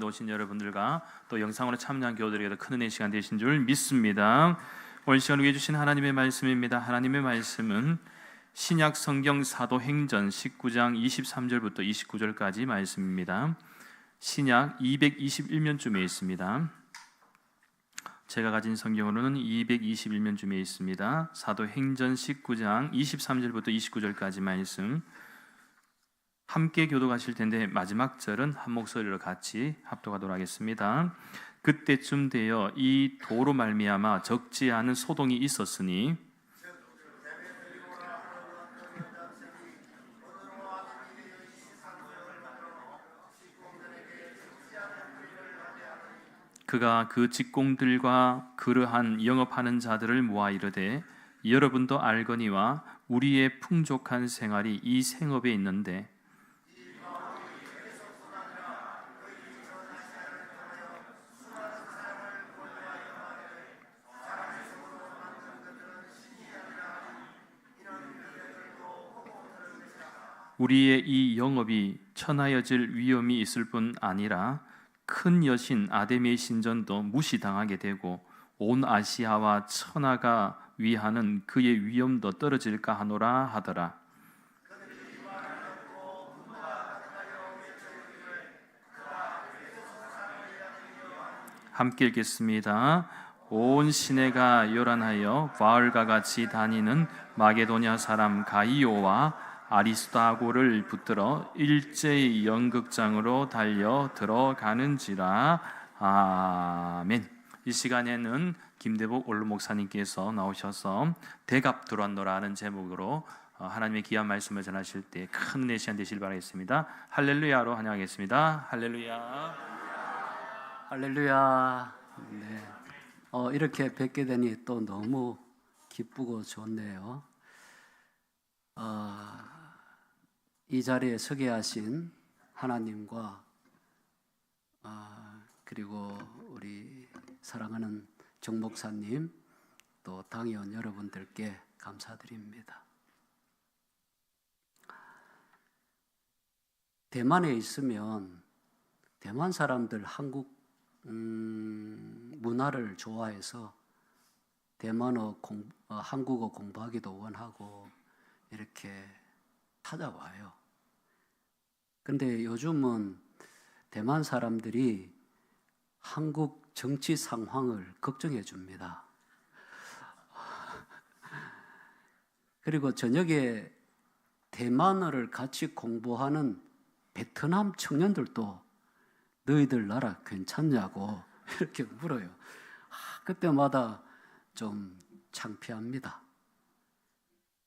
오신 여러분들과 또 영상으로 참여한 교우들에게도 큰 은혜의 시간 되신 줄 믿습니다. 오늘 시간 위해 주신 하나님의 말씀입니다. 하나님의 말씀은 신약 성경 사도행전 19장 23절부터 29절까지 말씀입니다. 신약 221면쯤에 있습니다. 제가 가진 성경으로는 221면쯤에 있습니다. 사도행전 19장 23절부터 29절까지 말씀 함께 교독하실 텐데 마지막 절은 한 목소리로 같이 합독하도록 하겠습니다. 그때쯤 되어 이 도로 말미암아 적지 않은 소동이 있었으니 그가 그 직공들과 그러한 영업하는 자들을 모아 이르되 여러분도 알거니와 우리의 풍족한 생활이 이 생업에 있는데 우리의 이 영업이 천하여질 위험이 있을 뿐 아니라 큰 여신 아데미의 신전도 무시당하게 되고 온 아시아와 천하가 위하는 그의 위엄도 떨어질까 하노라 하더라. 함께 읽겠습니다. 온 시내가 요란하여 바울과 같이 다니는 마게도냐 사람 가이오와 아리스도아고를 붙들어 일제히 연극장으로 달려 들어가는지라. 아멘. 이 시간에는 김대복 원로 목사님께서 나오셔서 대갑 들어왔노라 하는 제목으로 하나님의 귀한 말씀을 전하실 때 큰 은혜 시간 되시길 바라겠습니다. 할렐루야로 환영하겠습니다. 할렐루야. 할렐루야. 네. 이렇게 뵙게 되니 또 너무 기쁘고 좋네요. 이 자리에 서게 하신 하나님과 그리고 우리 사랑하는 정 목사님 또 당회원 여러분들께 감사드립니다. 대만에 있으면 대만 사람들 한국 문화를 좋아해서 대만어 한국어 공부하기도 원하고 이렇게 찾아와요. 근데 요즘은 대만 사람들이 한국 정치 상황을 걱정해 줍니다. 그리고 저녁에 대만어를 같이 공부하는 베트남 청년들도 너희들 나라 괜찮냐고 이렇게 물어요. 그때마다 좀 창피합니다.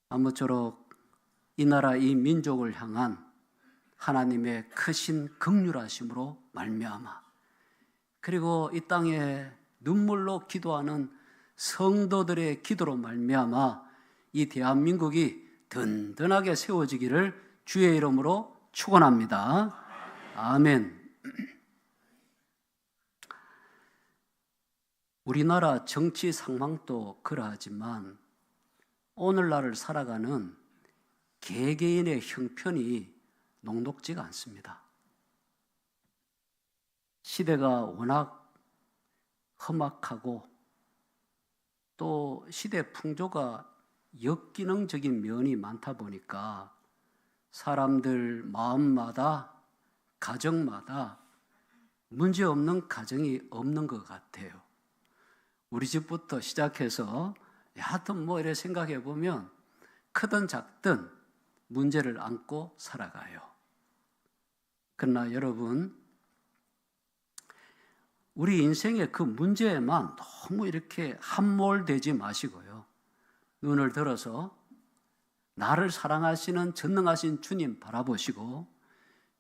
아무쪼록 이 나라 이 민족을 향한 하나님의 크신 긍휼하심으로 말미암아 그리고 이 땅에 눈물로 기도하는 성도들의 기도로 말미암아 이 대한민국이 든든하게 세워지기를 주의 이름으로 축원합니다. 아멘. 우리나라 정치 상황도 그러하지만 오늘날을 살아가는 개개인의 형편이 녹록지가 않습니다. 시대가 워낙 험악하고 또 시대 풍조가 역기능적인 면이 많다 보니까 사람들 마음마다 가정마다 문제없는 가정이 없는 것 같아요. 우리 집부터 시작해서 하여튼 이렇게 생각해 보면 크든 작든 문제를 안고 살아가요. 그러나 여러분, 우리 인생의 그 문제에만 너무 이렇게 함몰되지 마시고요. 눈을 들어서 나를 사랑하시는 전능하신 주님 바라보시고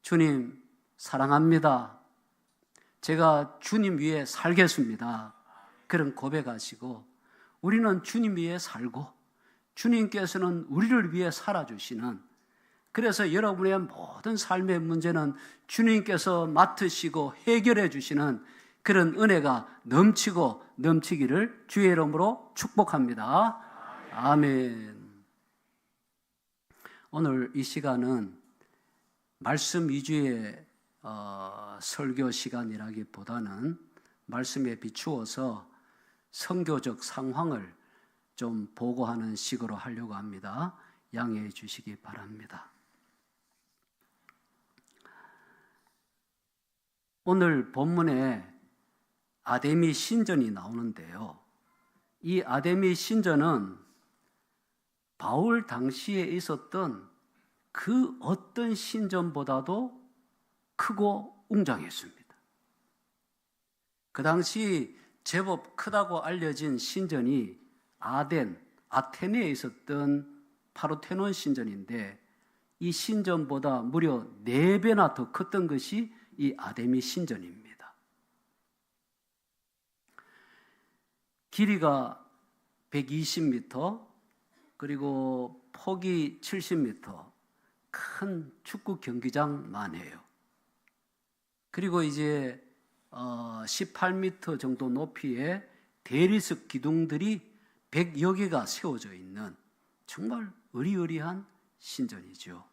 주님 사랑합니다. 제가 주님 위에 살겠습니다. 그런 고백하시고 우리는 주님 위에 살고 주님께서는 우리를 위해 살아주시는 그래서 여러분의 모든 삶의 문제는 주님께서 맡으시고 해결해 주시는 그런 은혜가 넘치고 넘치기를 주의 이름으로 축복합니다. 아멘. 오늘 이 시간은 말씀 위주의 설교 시간이라기보다는 말씀에 비추어서 선교적 상황을 좀 보고하는 식으로 하려고 합니다. 양해해 주시기 바랍니다. 오늘 본문에 아데미 신전이 나오는데요. 이 아데미 신전은 바울 당시에 있었던 그 어떤 신전보다도 크고 웅장했습니다. 그 당시 제법 크다고 알려진 신전이 아테네에 있었던 파르테논 신전인데 이 신전보다 무려 4배나 더 컸던 것이 이 아데미 신전입니다. 길이가 120m, 그리고 폭이 70m, 큰 축구 경기장만 해요. 그리고 이제 18m 정도 높이의 대리석 기둥들이 100여 개가 세워져 있는 정말 으리으리한 신전이죠.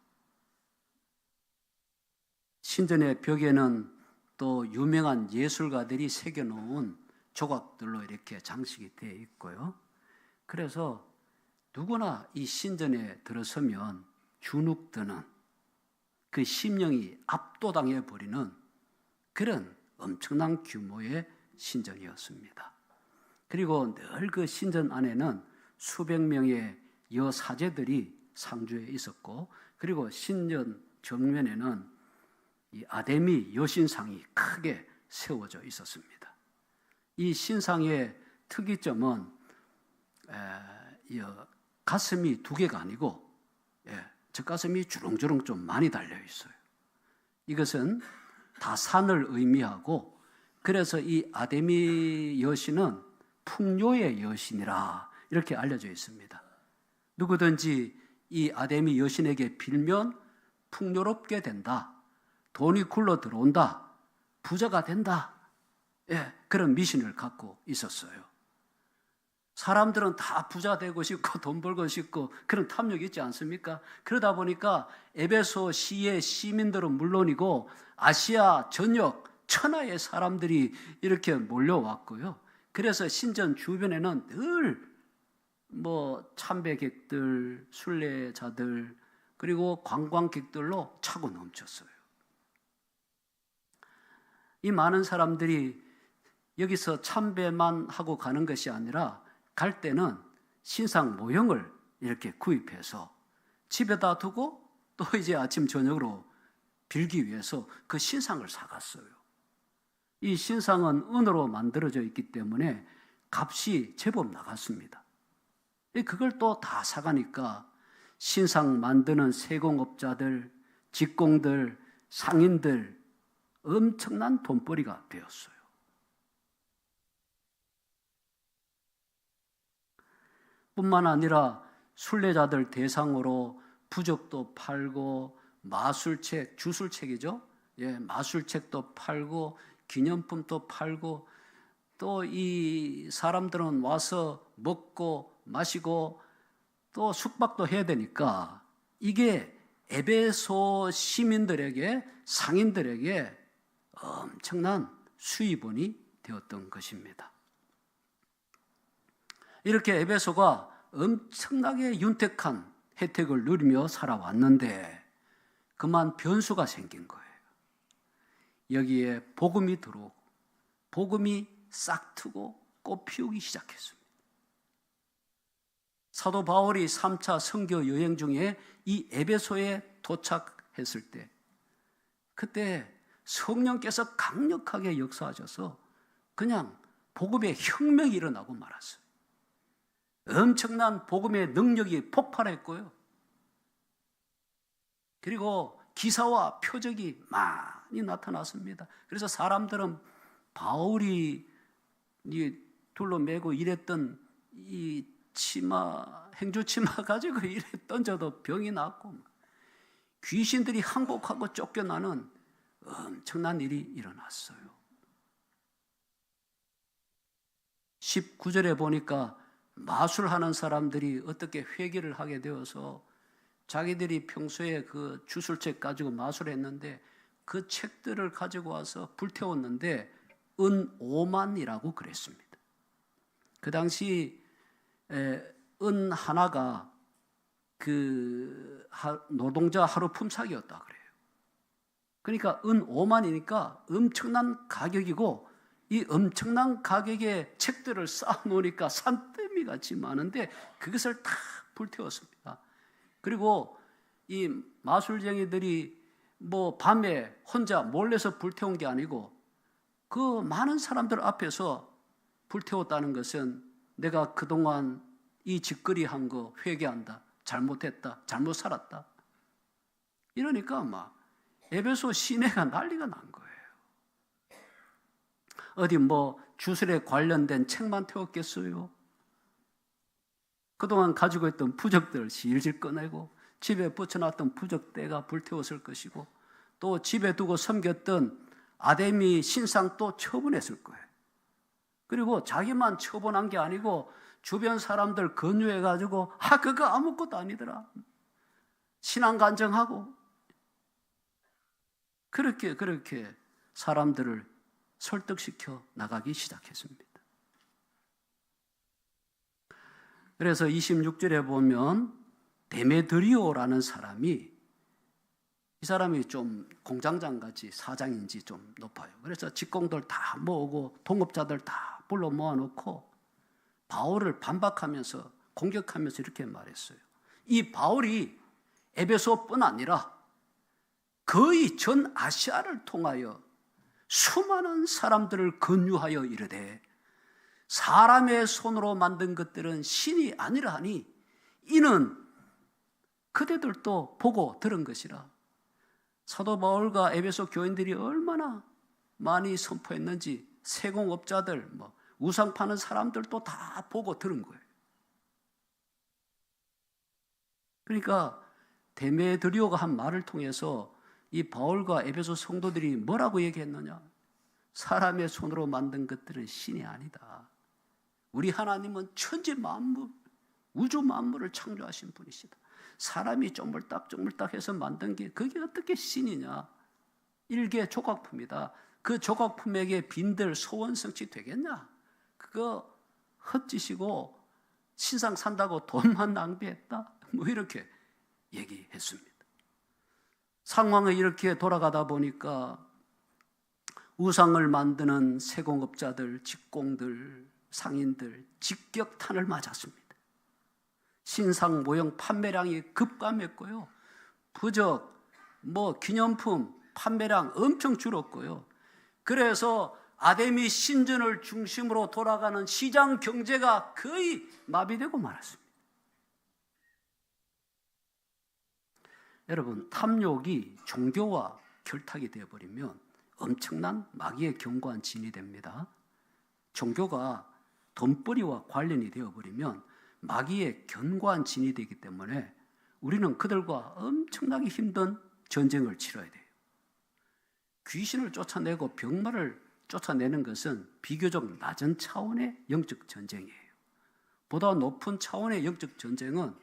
신전의 벽에는 또 유명한 예술가들이 새겨놓은 조각들로 이렇게 장식이 되어 있고요. 그래서 누구나 이 신전에 들어서면 주눅드는 그 심령이 압도당해 버리는 그런 엄청난 규모의 신전이었습니다. 그리고 늘 그 신전 안에는 수백 명의 여사제들이 상주해 있었고, 그리고 신전 정면에는 이 아데미 여신상이 크게 세워져 있었습니다. 이 신상의 특이점은 가슴이 2개가 아니고 젖가슴이 주렁주렁 좀 많이 달려 있어요. 이것은 다산을 의미하고, 그래서 이 아데미 여신은 풍요의 여신이라 이렇게 알려져 있습니다. 누구든지 이 아데미 여신에게 빌면 풍요롭게 된다, 돈이 굴러 들어온다, 부자가 된다, 그런 미신을 갖고 있었어요. 사람들은 다 부자 되고 싶고 돈 벌고 싶고 그런 탐욕이 있지 않습니까? 그러다 보니까 에베소 시의 시민들은 물론이고 아시아 전역 천하의 사람들이 이렇게 몰려왔고요. 그래서 신전 주변에는 늘 참배객들, 순례자들, 그리고 관광객들로 차고 넘쳤어요. 이 많은 사람들이 여기서 참배만 하고 가는 것이 아니라 갈 때는 신상 모형을 이렇게 구입해서 집에다 두고 또 이제 아침 저녁으로 빌기 위해서 그 신상을 사갔어요. 이 신상은 은으로 만들어져 있기 때문에 값이 제법 나갔습니다. 그걸 또 다 사가니까 신상 만드는 세공업자들, 직공들, 상인들 엄청난 돈벌이가 되었어요. 뿐만 아니라 순례자들 대상으로 부적도 팔고 마술책, 주술책이죠. 마술책도 팔고 기념품도 팔고, 또 이 사람들은 와서 먹고 마시고 또 숙박도 해야 되니까 이게 에베소 시민들에게, 상인들에게 엄청난 수입원이 되었던 것입니다. 이렇게 에베소가 엄청나게 윤택한 혜택을 누리며 살아왔는데 그만 변수가 생긴 거예요. 여기에 복음이 들어오고 복음이 싹트고 꽃 피우기 시작했습니다. 사도 바울이 3차 선교 여행 중에 이 에베소에 도착했을 때, 그때 성령께서 강력하게 역사하셔서 그냥 복음의 혁명이 일어나고 말았어요. 엄청난 복음의 능력이 폭발했고요. 그리고 기사와 표적이 많이 나타났습니다. 그래서 사람들은 바울이 둘러매고 일했던 이 행주 치마 가지고 이래 던져도 병이 낫고, 귀신들이 항복하고 쫓겨나는 엄청난 일이 일어났어요. 19절에 보니까 마술하는 사람들이 어떻게 회개를 하게 되어서 자기들이 평소에 그 주술책 가지고 마술했는데 그 책들을 가지고 와서 불태웠는데 은 5만이라고 그랬습니다. 그 당시 은 하나가 그 노동자 하루 품삯이었다 그래요. 그러니까 은 5만이니까 엄청난 가격이고, 이 엄청난 가격의 책들을 쌓아놓으니까 산더미 같이 많은데 그것을 다 불태웠습니다. 그리고 이 마술쟁이들이 뭐 밤에 혼자 몰래서 불태운 게 아니고 그 많은 사람들 앞에서 불태웠다는 것은 내가 그동안 이 짓거리 한 거 회개한다, 잘못했다, 잘못 살았다, 이러니까 막 에베소 시내가 난리가 난 거예요. 어디 뭐 주술에 관련된 책만 태웠겠어요? 그동안 가지고 있던 부적들 실실 꺼내고, 집에 붙여놨던 부적대가 불태웠을 것이고, 또 집에 두고 섬겼던 아데미 신상도 처분했을 거예요. 그리고 자기만 처분한 게 아니고 주변 사람들 권유해가지고 그거 아무것도 아니더라, 신앙 간증하고, 그렇게 사람들을 설득시켜 나가기 시작했습니다. 그래서 26절에 보면 데메드리오라는 사람이, 이 사람이 좀 공장장같이 사장인지 좀 높아요. 그래서 직공들 다 모으고 동업자들 다 불러 모아놓고 바울을 반박하면서 공격하면서 이렇게 말했어요. 이 바울이 에베소뿐 아니라 거의 전 아시아를 통하여 수많은 사람들을 권유하여 이르되 사람의 손으로 만든 것들은 신이 아니라 하니 이는 그대들도 보고 들은 것이라. 사도 바울과 에베소 교인들이 얼마나 많이 선포했는지 세공업자들, 우상 파는 사람들도 다 보고 들은 거예요. 그러니까 데메드리오가 한 말을 통해서 이 바울과 에베소 성도들이 뭐라고 얘기했느냐? 사람의 손으로 만든 것들은 신이 아니다. 우리 하나님은 천지 만물, 우주 만물을 창조하신 분이시다. 사람이 쪼물딱쪼물딱 해서 만든 게 그게 어떻게 신이냐? 일개 조각품이다. 그 조각품에게 빈들 소원성취 되겠냐? 그거 헛짓이고 신상 산다고 돈만 낭비했다. 이렇게 얘기했습니다. 상황이 이렇게 돌아가다 보니까 우상을 만드는 세공업자들, 직공들, 상인들 직격탄을 맞았습니다. 신상 모형 판매량이 급감했고요. 부적, 기념품 판매량 엄청 줄었고요. 그래서 아데미 신전을 중심으로 돌아가는 시장 경제가 거의 마비되고 말았습니다. 여러분, 탐욕이 종교와 결탁이 되어버리면 엄청난 마귀의 견고한 진이 됩니다. 종교가 돈벌이와 관련이 되어버리면 마귀의 견고한 진이 되기 때문에 우리는 그들과 엄청나게 힘든 전쟁을 치러야 돼요. 귀신을 쫓아내고 병마를 쫓아내는 것은 비교적 낮은 차원의 영적 전쟁이에요. 보다 높은 차원의 영적 전쟁은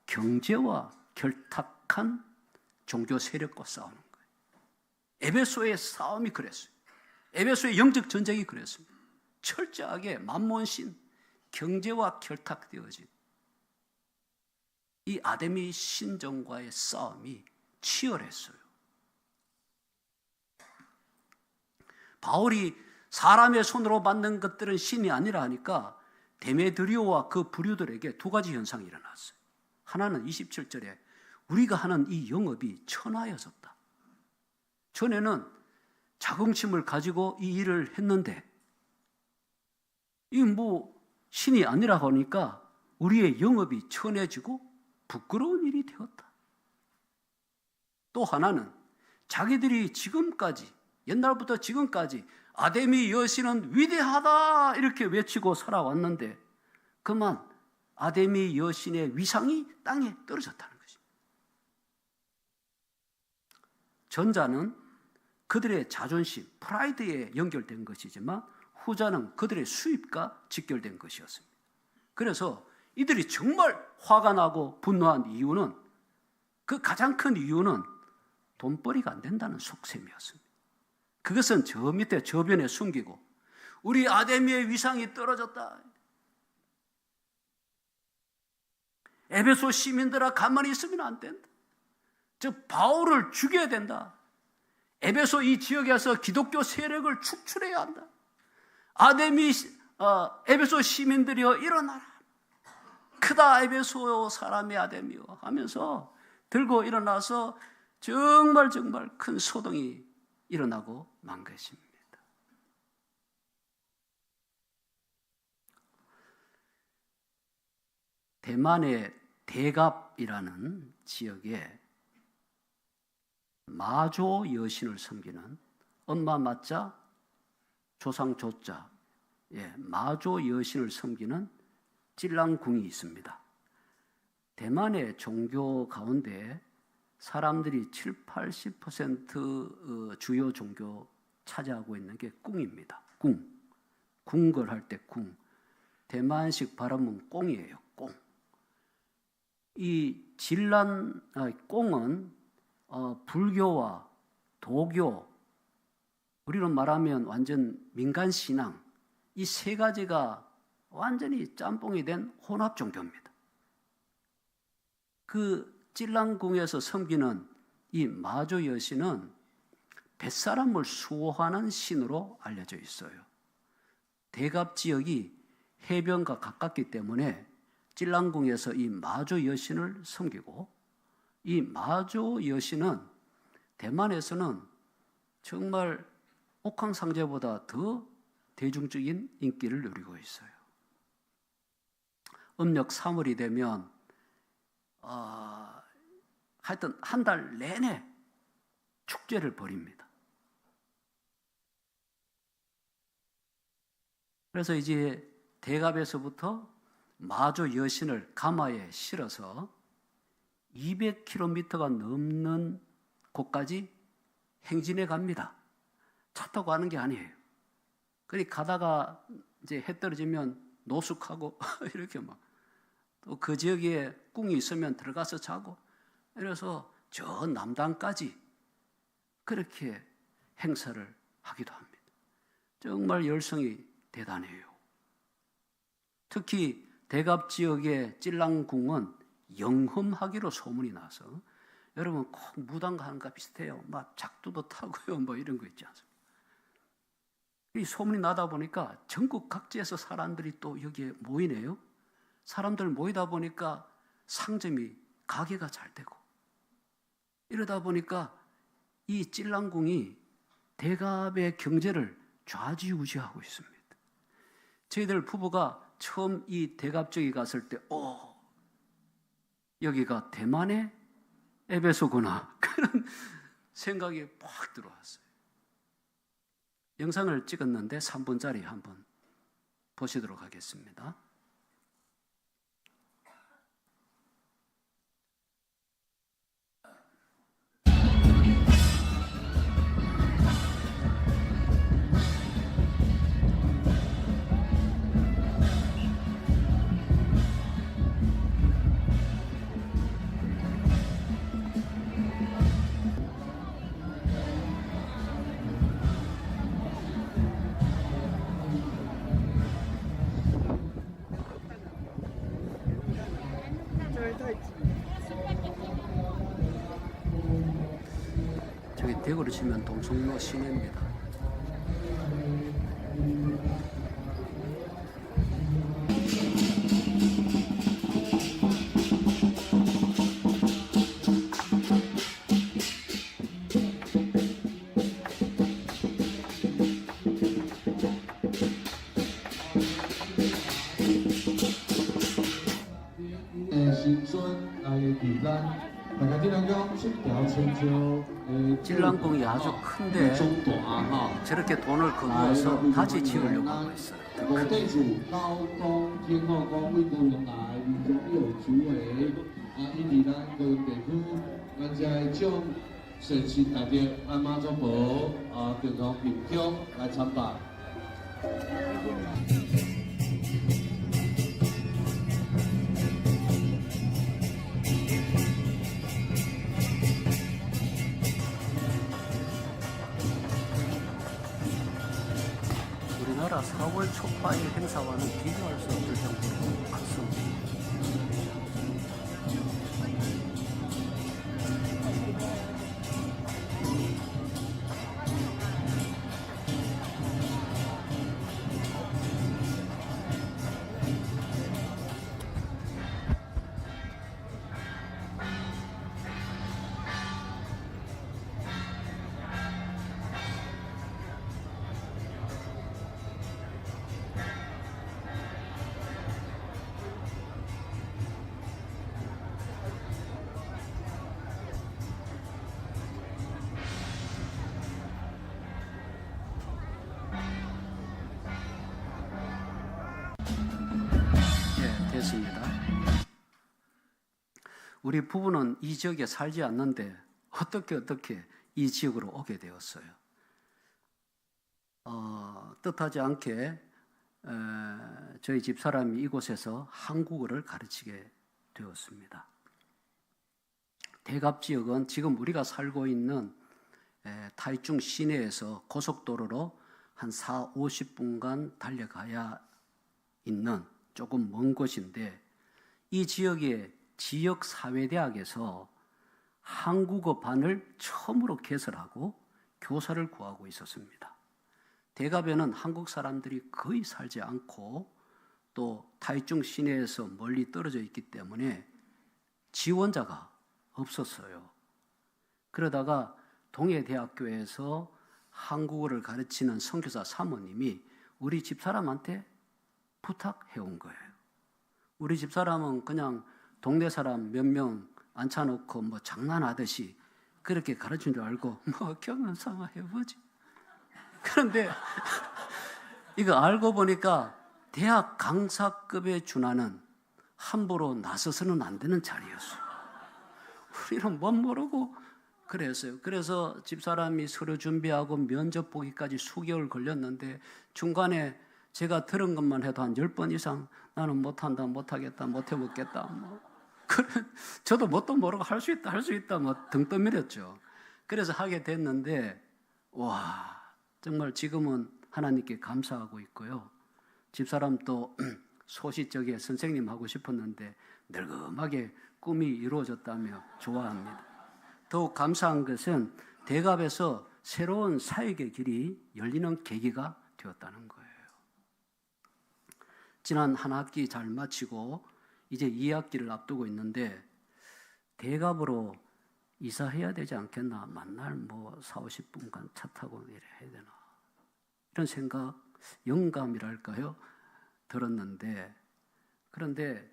경제와 결탁한 종교 세력과 싸우는 거예요. 에베소의 싸움이 그랬어요. 에베소의 영적 전쟁이 그랬습니다. 철저하게 만몬신, 경제와 결탁되어진 이 아데미 신전과의 싸움이 치열했어요. 바울이 사람의 손으로 만든 것들은 신이 아니라 하니까 데메드리오와 그 부류들에게 두 가지 현상이 일어났어요. 하나는 27절에 우리가 하는 이 영업이 천하여졌다. 전에는 자긍심을 가지고 이 일을 했는데 이 신이 아니라고 하니까 우리의 영업이 천해지고 부끄러운 일이 되었다. 또 하나는 자기들이 지금까지, 옛날부터 지금까지 아데미 여신은 위대하다 이렇게 외치고 살아왔는데 그만 아데미 여신의 위상이 땅에 떨어졌다는 것입니다. 전자는 그들의 자존심, 프라이드에 연결된 것이지만 후자는 그들의 수입과 직결된 것이었습니다. 그래서 이들이 정말 화가 나고 분노한 이유는, 그 가장 큰 이유는 돈벌이가 안 된다는 속셈이었습니다. 그것은 저 밑에 저변에 숨기고 우리 아데미의 위상이 떨어졌다. 에베소 시민들아 가만히 있으면 안 된다. 즉 바울을 죽여야 된다. 에베소 이 지역에서 기독교 세력을 축출해야 한다. 에베소 시민들이여 일어나라. 크다 에베소 사람의 아데미여 하면서 들고 일어나서 정말 큰 소동이 일어나고 만 것입니다. 대만의 대갑이라는 지역에 마조 여신을 섬기는 엄마 마자 조상 조자 마조 여신을 섬기는 찔랑궁이 있습니다. 대만의 종교 가운데 사람들이 70-80% 주요 종교 차지하고 있는 게 꿍입니다. 궁궐할 때 궁. 대만식 발음은 꽁이에요. 꽁. 이 꽁은 불교와 도교, 우리로 말하면 완전 민간 신앙, 이 세 가지가 완전히 짬뽕이 된 혼합 종교입니다. 그 찔랑궁에서 섬기는 이 마조 여신은 뱃사람을 수호하는 신으로 알려져 있어요. 대갑 지역이 해변과 가깝기 때문에 찔랑궁에서 이 마조 여신을 섬기고, 이 마조 여신은 대만에서는 정말 옥황상제보다 더 대중적인 인기를 누리고 있어요. 음력 3월이 되면 하여튼 한 달 내내 축제를 벌입니다. 그래서 이제 대갑에서부터 마조 여신을 가마에 실어서 200km가 넘는 곳까지 행진해 갑니다. 차 타고 가는 게 아니에요. 그러니 가다가 이제 해 떨어지면 노숙하고 이렇게 막 또 그 지역에 꿍이 있으면 들어가서 자고, 이래서 저 남단까지 그렇게 행사를 하기도 합니다. 정말 열성이 대단해요. 특히 대갑 지역의 찔랑궁은 영험하기로 소문이 나서, 여러분 꼭 무당 가는 거 비슷해요. 막 작두도 타고요, 뭐 이런 거 있지 않습니까? 이 소문이 나다 보니까 전국 각지에서 사람들이 또 여기에 모이네요. 사람들 모이다 보니까 상점이 가게가 잘 되고, 이러다 보니까 이 찔랑궁이 대갑의 경제를 좌지우지하고 있습니다. 저희들 부부가 처음 이 대갑 쪽에 갔을 때, 여기가 대만의 에베소구나, 그런 생각이 팍 들어왔어요. 영상을 찍었는데 3분짜리 한번 보시도록 하겠습니다. 저기 대구로 치면 동성로 시내입니다. 찔랑궁이 아주 큰데 저렇게 돈을 거두어서 다시 지으려고 하고 있어요. 我地主高公天后宫為到用來連續有主委因為咱個地區咱才將神聖大嘅阿媽祖婆共同民眾來參拜。 이 우리나라 4월 초파의 행사와는 비교할 수 없을 정도로 컸습니다. 예, 됐습니다. 우리 부부는 이 지역에 살지 않는데 어떻게 이 지역으로 오게 되었어요. 뜻하지 않게 저희 집사람이 이곳에서 한국어를 가르치게 되었습니다. 대갑 지역은 지금 우리가 살고 있는 타이중 시내에서 고속도로로 한 40-50분간 달려가야 있는 조금 먼 곳인데, 이 지역의 지역사회대학에서 한국어 반을 처음으로 개설하고 교사를 구하고 있었습니다. 대갑에는 한국 사람들이 거의 살지 않고 또 타이중 시내에서 멀리 떨어져 있기 때문에 지원자가 없었어요. 그러다가 동해대학교에서 한국어를 가르치는 선교사 사모님이 우리 집사람한테 부탁해 온 거예요. 우리 집사람은 그냥 동네 사람 몇 명 앉혀놓고 뭐 장난하듯이 그렇게 가르친 줄 알고 뭐 경험 삼아 해보지. 그런데 이거 알고 보니까 대학 강사급에 준하는 함부로 나서서는 안 되는 자리였어요. 우리는 못 모르고 그랬어요. 그래서 집사람이 서류 준비하고 면접 보기까지 수개월 걸렸는데 중간에 제가 들은 것만 해도 한 10번 이상 나는 못한다, 못하겠다, 못해먹겠다. 뭐. 저도 뭣도 모르고 할 수 있다, 뭐 등 떠밀었죠. 그래서 하게 됐는데, 와, 정말 지금은 하나님께 감사하고 있고요. 집사람도 소시적에 선생님 하고 싶었는데 늙음하게 꿈이 이루어졌다며 좋아합니다. 더욱 감사한 것은 대갑에서 새로운 사역의 길이 열리는 계기가 되었다는 거예요. 지난 한 학기 잘 마치고 이제 2학기를 앞두고 있는데 대갑으로 이사해야 되지 않겠나? 만날 뭐 40-50분간 차 타고 이래 해야 되나? 이런 생각, 영감이랄까요? 들었는데, 그런데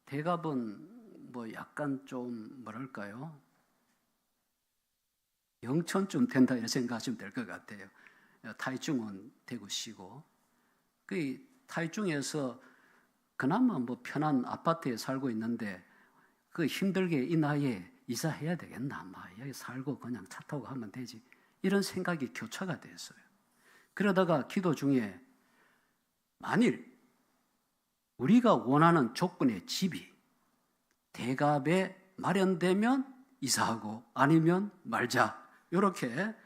대갑은 뭐 약간 좀 뭐랄까요? 영천쯤 된다 이런 생각하시면 될 것 같아요. 타이중은 대구시고, 그 타이중에서 그나마 뭐 편한 아파트에 살고 있는데 그 힘들게 이 나이에 이사해야 되겠나? 막 여기 살고 그냥 차 타고 하면 되지. 이런 생각이 교차가 됐어요. 그러다가 기도 중에 만일 우리가 원하는 조건의 집이 대갑에 마련되면 이사하고 아니면 말자. 이렇게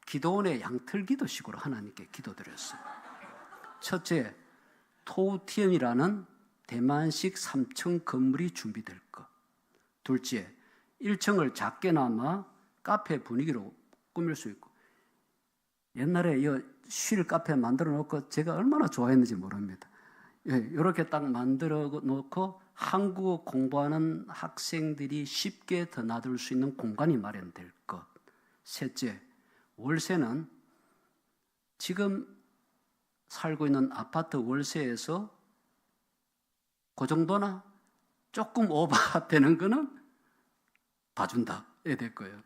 기도원의 양틀기도식으로 하나님께 기도드렸어요. 첫째, 토우티엔이라는 대만식 3층 건물이 준비될 것. 둘째, 1층을 작게나마 카페 분위기로 꾸밀 수 있고. 옛날에 쉴 카페 만들어 놓고 제가 얼마나 좋아했는지 모릅니다. 이렇게 딱 만들어 놓고 한국어 공부하는 학생들이 쉽게 드나들 수 있는 공간이 마련될 것. 셋째, 월세는 지금 살고 있는 아파트 월세에서 그 정도나 조금 오버되는 거는 봐준다. 이렇게 될 거예요.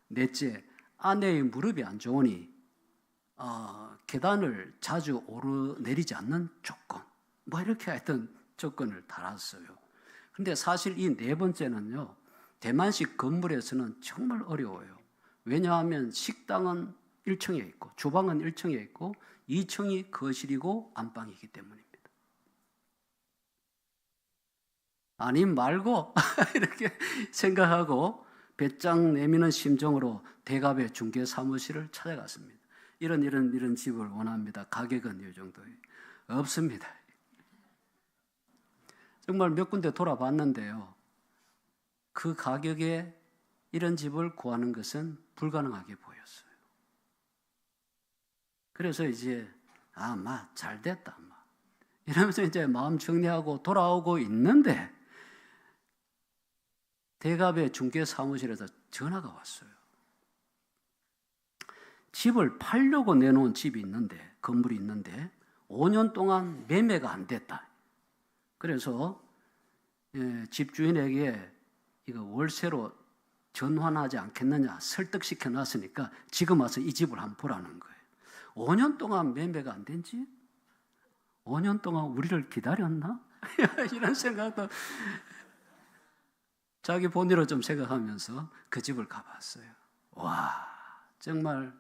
넷째, 아내의 무릎이 안 좋으니 계단을 자주 오르내리지 않는 조건. 뭐 이렇게 하여튼 조건을 달았어요. 근데 사실 이 네 번째는요, 대만식 건물에서는 정말 어려워요. 왜냐하면 식당은 1층에 있고 주방은 1층에 있고 2층이 거실이고 안방이기 때문입니다. 아니 말고 이렇게 생각하고 배짱 내미는 심정으로 대갑의 중개사무실을 찾아갔습니다. 이런 집을 원합니다. 가격은 이 정도예요. 없습니다. 정말 몇 군데 돌아봤는데요. 그 가격에 이런 집을 구하는 것은 불가능하게 보였어요. 그래서 이제 잘 됐다. 이러면서 이제 마음 정리하고 돌아오고 있는데 대갑의 중개 사무실에서 전화가 왔어요. 집을 팔려고 내놓은 집이 있는데, 건물이 있는데 5년 동안 매매가 안 됐다. 그래서 집주인에게 이거 월세로 전환하지 않겠느냐 설득시켜 놨으니까 지금 와서 이 집을 한번 보라는 거예요. 5년 동안 매매가 안 된 집? 5년 동안 우리를 기다렸나? 이런 생각도 자기 본의로 좀 생각하면서 그 집을 가봤어요. 와, 정말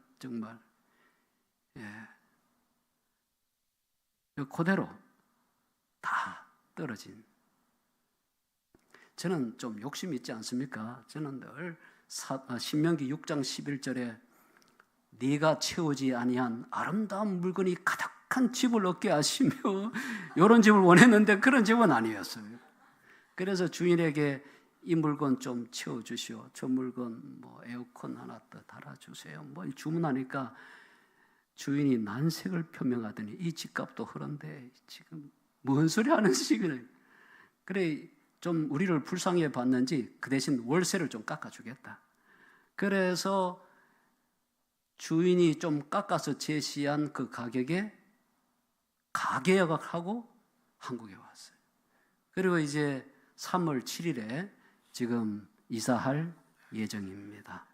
그대로 다 떨어진. 저는 좀 욕심 있지 않습니까? 저는 늘 신명기 6장 11절에 네가 채우지 아니한 아름다운 물건이 가득한 집을 얻게 하시며 이런 집을 원했는데 그런 집은 아니었어요. 그래서 주인에게 이 물건 좀 채워주시오. 저 물건 에어컨 하나 더 달아주세요. 주문하니까 주인이 난색을 표명하더니 이 집값도 그런데 지금 뭔 소리 하는 시기는 그래 좀 우리를 불쌍해 봤는지 그 대신 월세를 좀 깎아주겠다. 그래서 주인이 좀 깎아서 제시한 그 가격에 가계약하고 한국에 왔어요. 그리고 이제 3월 7일에 지금 이사할 예정입니다.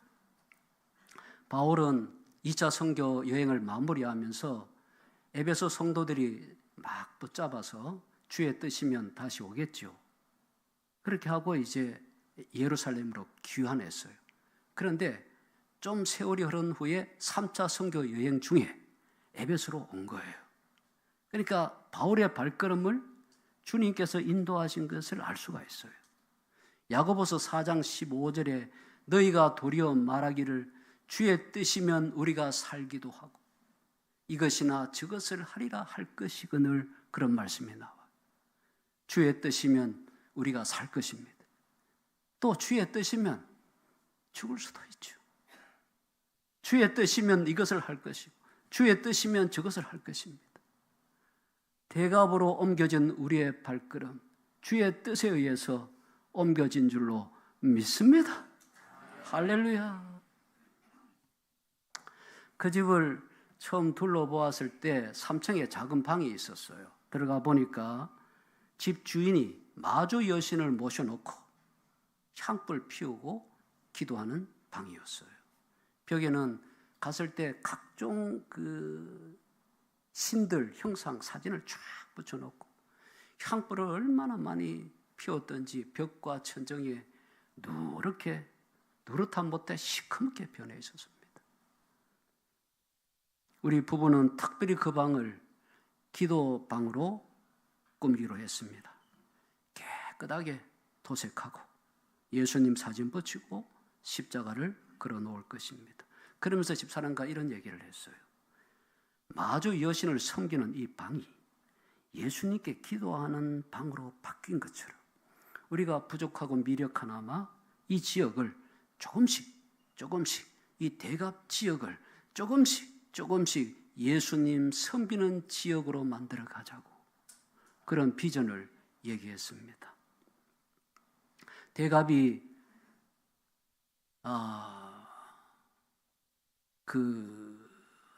바울은 2차 선교 여행을 마무리하면서 에베소 성도들이 막 붙잡아서 주의 뜻이면 다시 오겠죠. 그렇게 하고 이제 예루살렘으로 귀환했어요. 그런데 좀 세월이 흐른 후에 3차 선교 여행 중에 에베소로 온 거예요. 그러니까 바울의 발걸음을 주님께서 인도하신 것을 알 수가 있어요. 야고보서 4장 15절에 너희가 도리어 말하기를 주의 뜻이면 우리가 살기도 하고 이것이나 저것을 하리라 할 것이거늘 그런 말씀이 나와요. 주의 뜻이면 우리가 살 것입니다. 또 주의 뜻이면 죽을 수도 있죠. 주의 뜻이면 이것을 할 것이고 주의 뜻이면 저것을 할 것입니다. 대갑으로 옮겨진 우리의 발걸음 주의 뜻에 의해서 옮겨진 줄로 믿습니다. 할렐루야. 그 집을 처음 둘러보았을 때 3층에 작은 방이 있었어요. 들어가 보니까 집 주인이 마주 여신을 모셔놓고 향불 피우고 기도하는 방이었어요. 벽에는 갔을 때 각종 그 신들 형상 사진을 쫙 붙여놓고 향불을 얼마나 많이 피웠던지 벽과 천정에 누렇게 누렇다 못해 시커멓게 변해 있었습니다. 우리 부부는 특별히 그 방을 기도방으로 꾸미기로 했습니다. 깨끗하게 도색하고 예수님 사진 붙이고 십자가를 걸어 놓을 것입니다. 그러면서 집사람과 이런 얘기를 했어요. 마주 여신을 섬기는 이 방이 예수님께 기도하는 방으로 바뀐 것처럼 우리가 부족하고 미력하나마 이 지역을 조금씩 이 대갑 지역을 조금씩 예수님 섬기는 지역으로 만들어 가자고 그런 비전을 얘기했습니다. 대갑이 그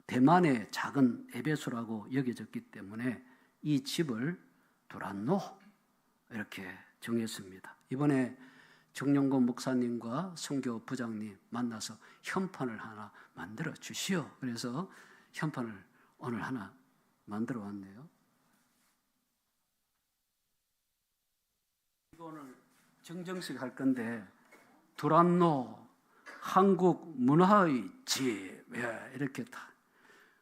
대만의 작은 에베소라고 여겨졌기 때문에 이 집을 두란노 이렇게 정했습니다. 이번에 정영건 목사님과 선교 부장님 만나서 현판을 하나 만들어 주시오. 그래서 현판을 오늘 하나 만들어 왔네요. 이거 오늘 정정식 할 건데 두란노 한국 문화의 집 이렇게 다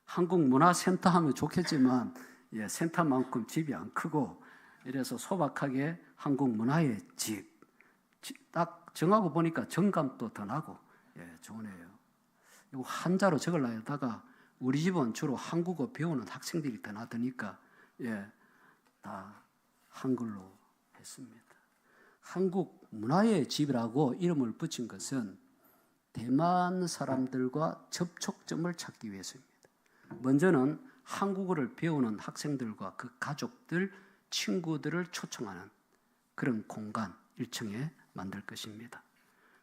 한국 문화센터 하면 좋겠지만 센터만큼 집이 안 크고 이래서 소박하게 한국 문화의 집 딱 정하고 보니까 정감도 더 나고 좋네요. 이거 한자로 적으려다가 우리 집은 주로 한국어 배우는 학생들이 더 많으니까 다 한글로 했습니다. 한국 문화의 집이라고 이름을 붙인 것은 대만 사람들과 접촉점을 찾기 위해서입니다. 먼저는 한국어를 배우는 학생들과 그 가족들, 친구들을 초청하는 그런 공간 1층에 만들 것입니다.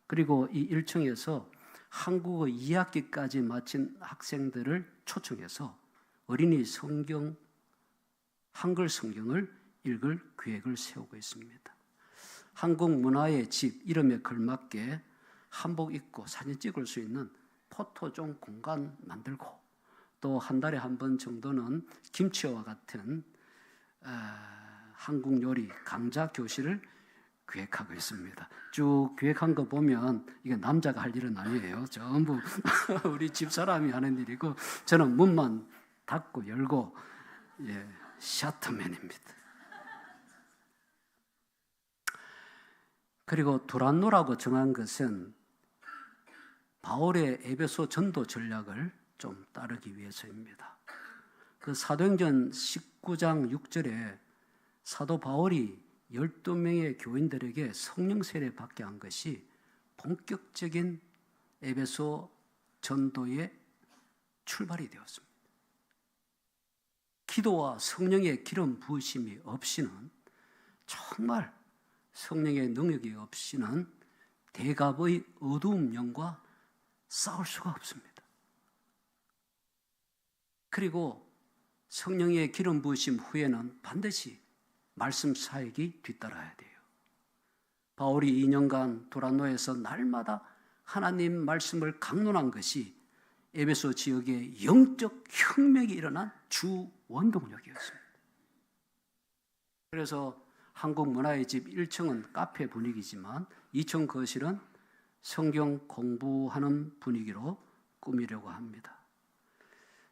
그리고 이 1층에서 한국어 2학기까지 마친 학생들을 초청해서 어린이 성경, 한글 성경을 읽을 계획을 세우고 있습니다. 한국 문화의 집 이름에 걸맞게 한복 입고 사진 찍을 수 있는 포토존 공간 만들고 또 한 달에 한 번 정도는 김치와 같은 한국 요리 강좌 교실을 계획하고 있습니다. 쭉 계획한 거 보면 이게 남자가 할 일은 아니에요. 전부 우리 집사람이 하는 일이고 저는 문만 닫고 열고 샤트맨입니다. 그리고 두란노라고 정한 것은 바울의 에베소 전도 전략을 좀 따르기 위해서입니다. 그 사도행전 19장 6절에 사도 바울이 12명의 교인들에게 성령 세례 받게 한 것이 본격적인 에베소 전도의 출발이 되었습니다. 기도와 성령의 기름 부으심이 없이는 정말 성령의 능력이 없이는 대갑의 어두운 영과 싸울 수가 없습니다. 그리고 성령의 기름 부으심 후에는 반드시 말씀 사역이 뒤따라야 돼요. 바울이 2년간 두란노에서 날마다 하나님 말씀을 강론한 것이 에베소 지역에 영적 혁명이 일어난 주 원동력이었습니다. 그래서 한국 문화의 집 1층은 카페 분위기지만 2층 거실은 성경 공부하는 분위기로 꾸미려고 합니다.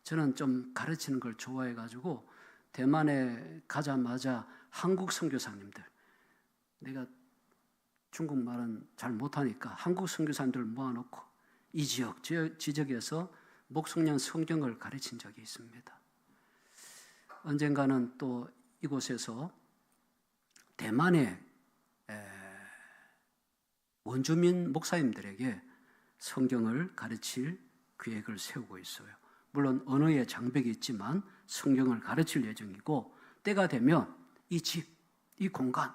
저는 좀 가르치는 걸 좋아해가지고 대만에 가자마자 한국 선교사님들, 내가 중국말은 잘 못하니까 한국 선교사님들 모아놓고 이 지역에서 목성령 성경을 가르친 적이 있습니다. 언젠가는 또 이곳에서 대만의 원주민 목사님들에게 성경을 가르칠 계획을 세우고 있어요. 물론 언어의 장벽이 있지만 성경을 가르칠 예정이고 때가 되면 이 집, 이 공간,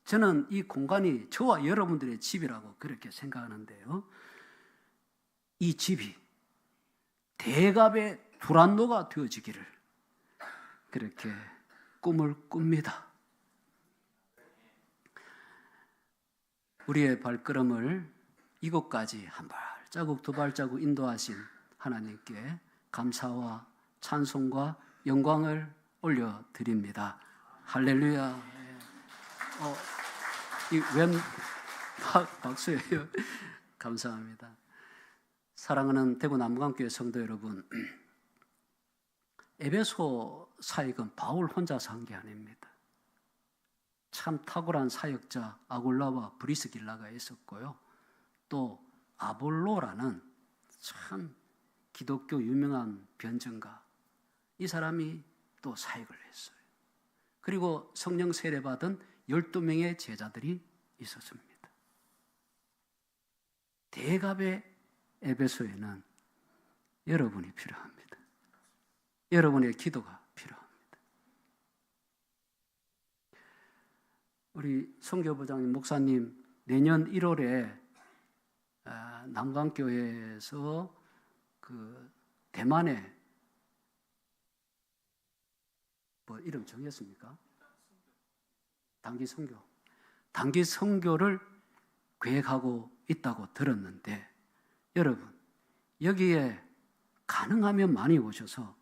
저는 이 공간이 저와 여러분들의 집이라고 그렇게 생각하는데요. 이 집이 대갑의 두란노가 되어지기를 그렇게 꿈을 꿉니다. 우리의 발걸음을 이곳까지 한 발자국 두 발자국 인도하신 하나님께 감사와 찬송과 영광을 올려드립니다. 할렐루야. 웬 박수예요. 감사합니다. 사랑하는 대구 남강교회 성도 여러분, 에베소 사역은 바울 혼자서 한 게 아닙니다. 참 탁월한 사역자 아굴라와 브리스길라가 있었고요. 또 아볼로라는 참 기독교 유명한 변증가, 이 사람이 또 사역을 했어요. 그리고 성령 세례받은 12명의 제자들이 있었습니다. 대갑의 에베소에는 여러분이 필요합니다. 여러분의 기도가 필요합니다. 우리 선교부장님, 목사님 내년 1월에 남강교회에서 그 대만에 뭐 이름 정했습니까? 단기 선교를 계획하고 있다고 들었는데 여러분 여기에 가능하면 많이 오셔서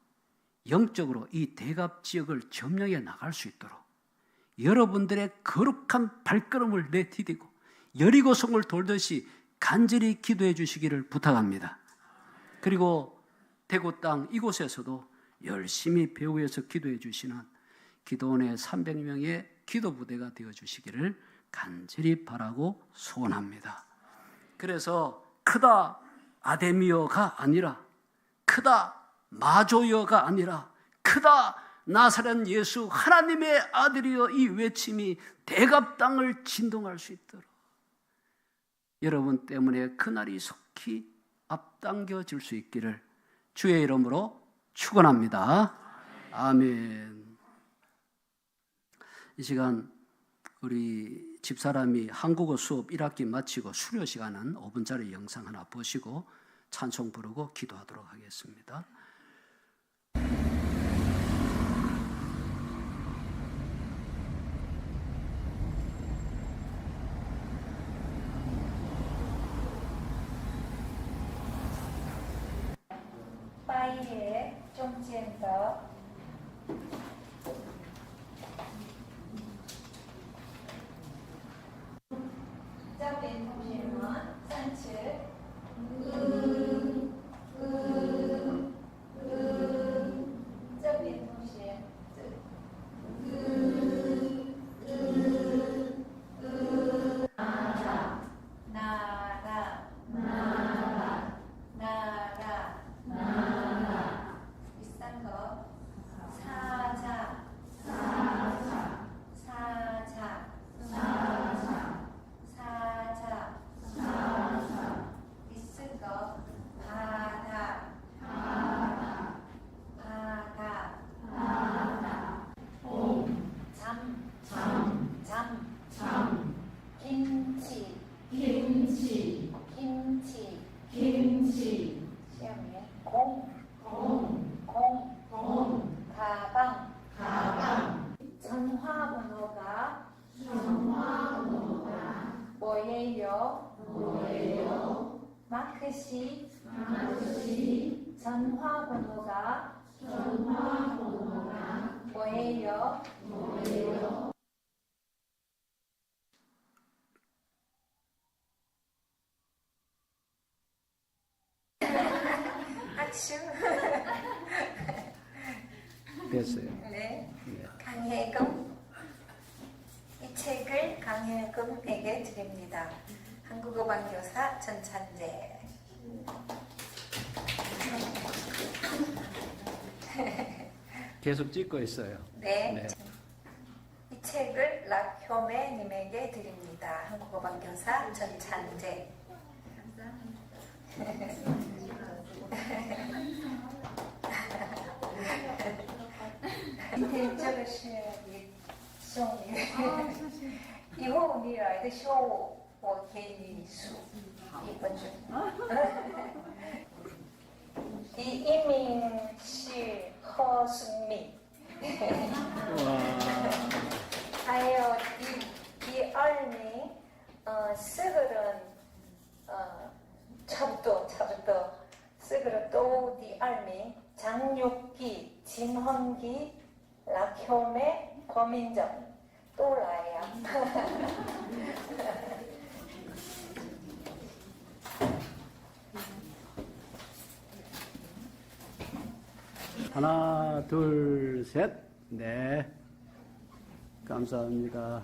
영적으로 이 대갑 지역을 점령해 나갈 수 있도록 여러분들의 거룩한 발걸음을 내디디고 여리고성을 돌듯이 간절히 기도해 주시기를 부탁합니다. 그리고 대구 땅 이곳에서도 열심히 배후에서 기도해 주시는 기도원의 300명의 기도 부대가 되어 주시기를 간절히 바라고 소원합니다. 그래서 크다 아데미어가 아니라 크다 마조여가 아니라 크다 나사렛 예수 하나님의 아들이여 이 외침이 대갑 땅을 진동할 수 있도록 여러분 때문에 그날이 속히 앞당겨질 수 있기를 주의 이름으로 축원합니다. 아멘. 이 시간 우리 집사람이 한국어 수업 1학기 마치고 수료 시간은 5분짜리 영상 하나 보시고 찬송 부르고 기도하도록 하겠습니다. 빠이에 좀见的 这边同学们站起这边同学나라 비싼 거 사자 있을 거 바다 잠 김치 시험에 공 가방 전화번호가 뭐예요? 마크씨 전화번호가 뭐예요? 학習. 됐어요. 네. 강혜금 이 책을 강혜금에게 드립니다. 한국어 방교사 전찬재. 계속 찍고 있어요. 네. 네. 이 책을 락효매님에게 드립니다. 한국어 방교사 전찬재.今天这个是你送你，以后你来的时候我给你书一本书。第一名是贺顺敏，还有第二名，四个人，差不多，四个人都第二名，장육기, 진헌기, 락효매, 권민정 또 나야. 하나, 둘, 셋. 네. 감사합니다.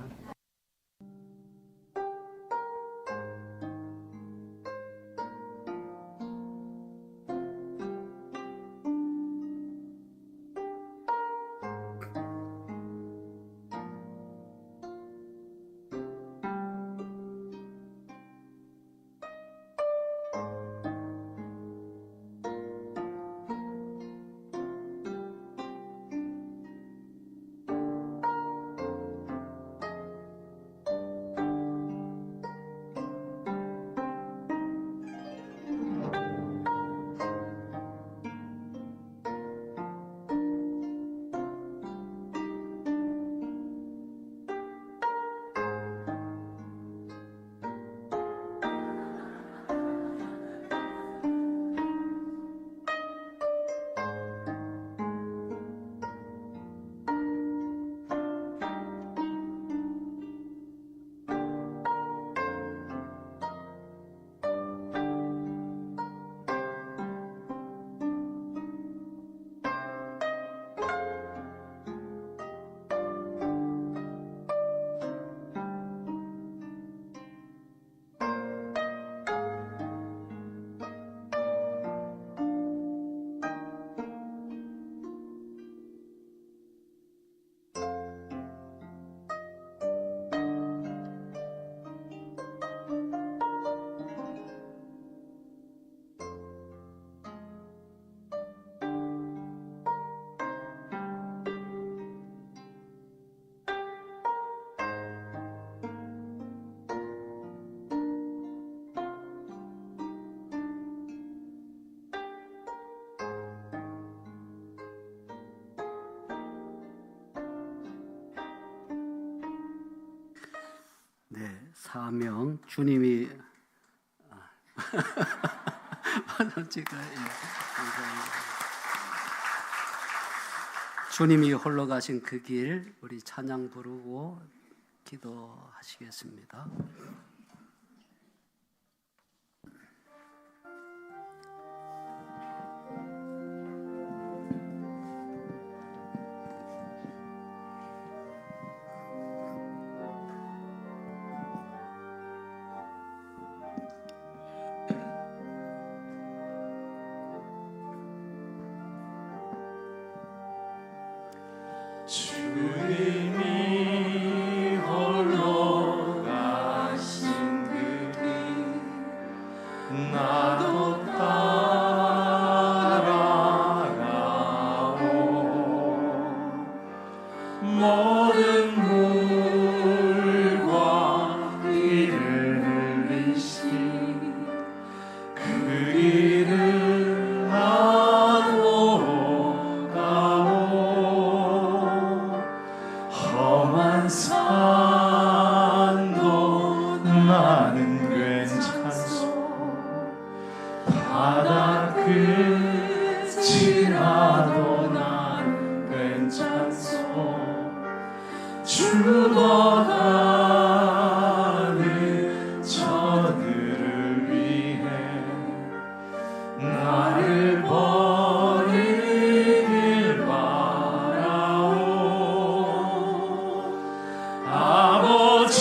네, 사명 주님이 제가 감사합니다. 주님이 홀로 가신 그 길 우리 찬양 부르고 기도하시겠습니다. 주님이 홀로 가신 그 길 나도 따라가오 모든 물과 피를 흘리신 그 길을 나도 가오 험한 산도 나는 괜찮소 바다 끝이라도 난 괜찮소 죽어가는 저들을 위해 나를 버리길 바라오 아버지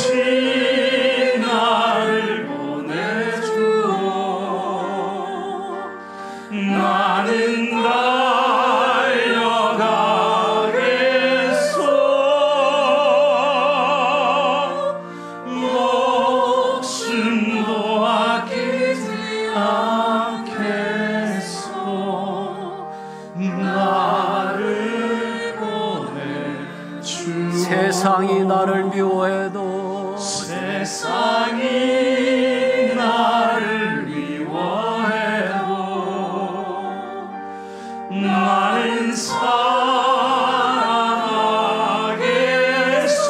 나를 보내주오 나는 달려가겠소 목숨도 아끼지 않겠소 나를 보내주오 세상이 나를 미워해도 세상이 나를 미워해도 나는 사랑하겠소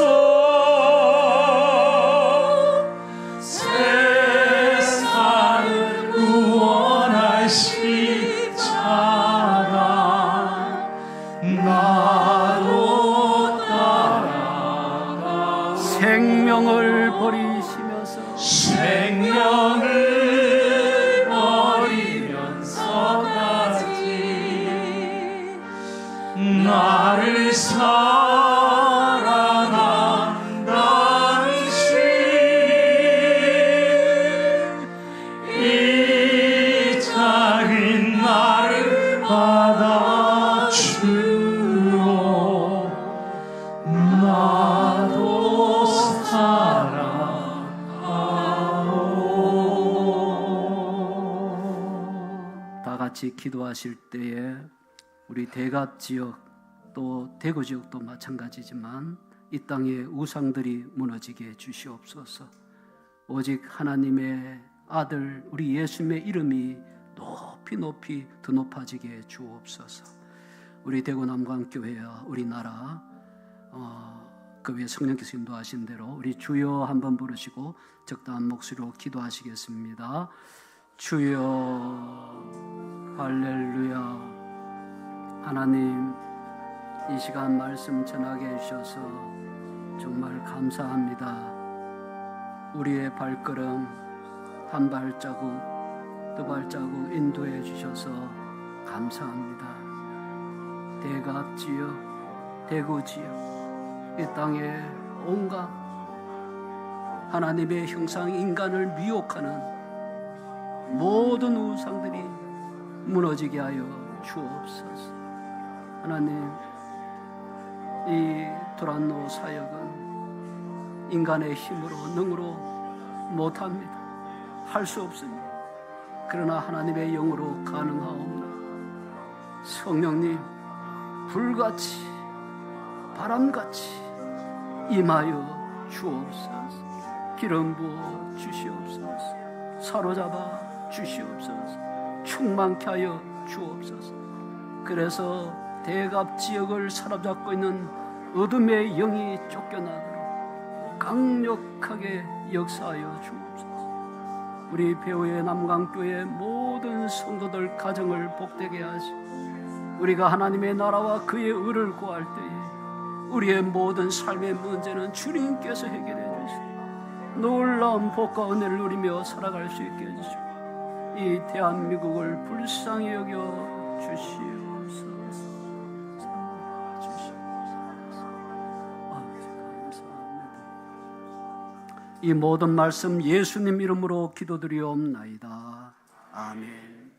세상을 구원할 십자가 나도 따라가 생명을 버리시면서 생명을 버리면서까지 나를 사랑한 당신 이 작은 나를 받아주오 나도 사랑하오 다 같이 기도하실 때에 우리 대갑 지역 또 대구 지역도 마찬가지지만 이 땅의 우상들이 무너지게 해주시옵소서. 오직 하나님의 아들 우리 예수님의 이름이 높이 높이 더 높아지게 해 주옵소서. 우리 대구 남광교회와 우리나라 그 위에 성령께서 인도하신 대로 우리 주여 한번 부르시고 적당한 목소리로 기도하시겠습니다. 주여 할렐루야. 하나님 이 시간 말씀 전하게 해주셔서 정말 감사합니다. 우리의 발걸음 한 발자국 두 발자국 인도해 주셔서 감사합니다. 대갑 지역 대구 지역 이 땅에 온갖 하나님의 형상 인간을 미혹하는 모든 우상들이 무너지게 하여 주옵소서. 하나님 이 도란노 사역은 인간의 힘으로 능으로 못합니다. 할 수 없습니다. 그러나 하나님의 영으로 가능하옵나. 성령님 불같이 바람같이 임하여 주옵소서. 기름 부어 주시옵소서. 사로잡아 주시옵소서. 충만케 하여 주옵소서. 그래서 대갑 지역을 사로잡고 있는 어둠의 영이 쫓겨나도록 강력하게 역사하여 주옵소서. 우리 배우의 남강교회 모든 성도들 가정을 복되게 하시고 우리가 하나님의 나라와 그의 의를 구할 때에 우리의 모든 삶의 문제는 주님께서 해결해 주시고 놀라운 복과 은혜를 누리며 살아갈 수 있게 해주시고 이 대한민국을 불쌍히 여겨 주시옵소서. 이 모든 말씀 예수님 이름으로 기도드리옵나이다. 아멘.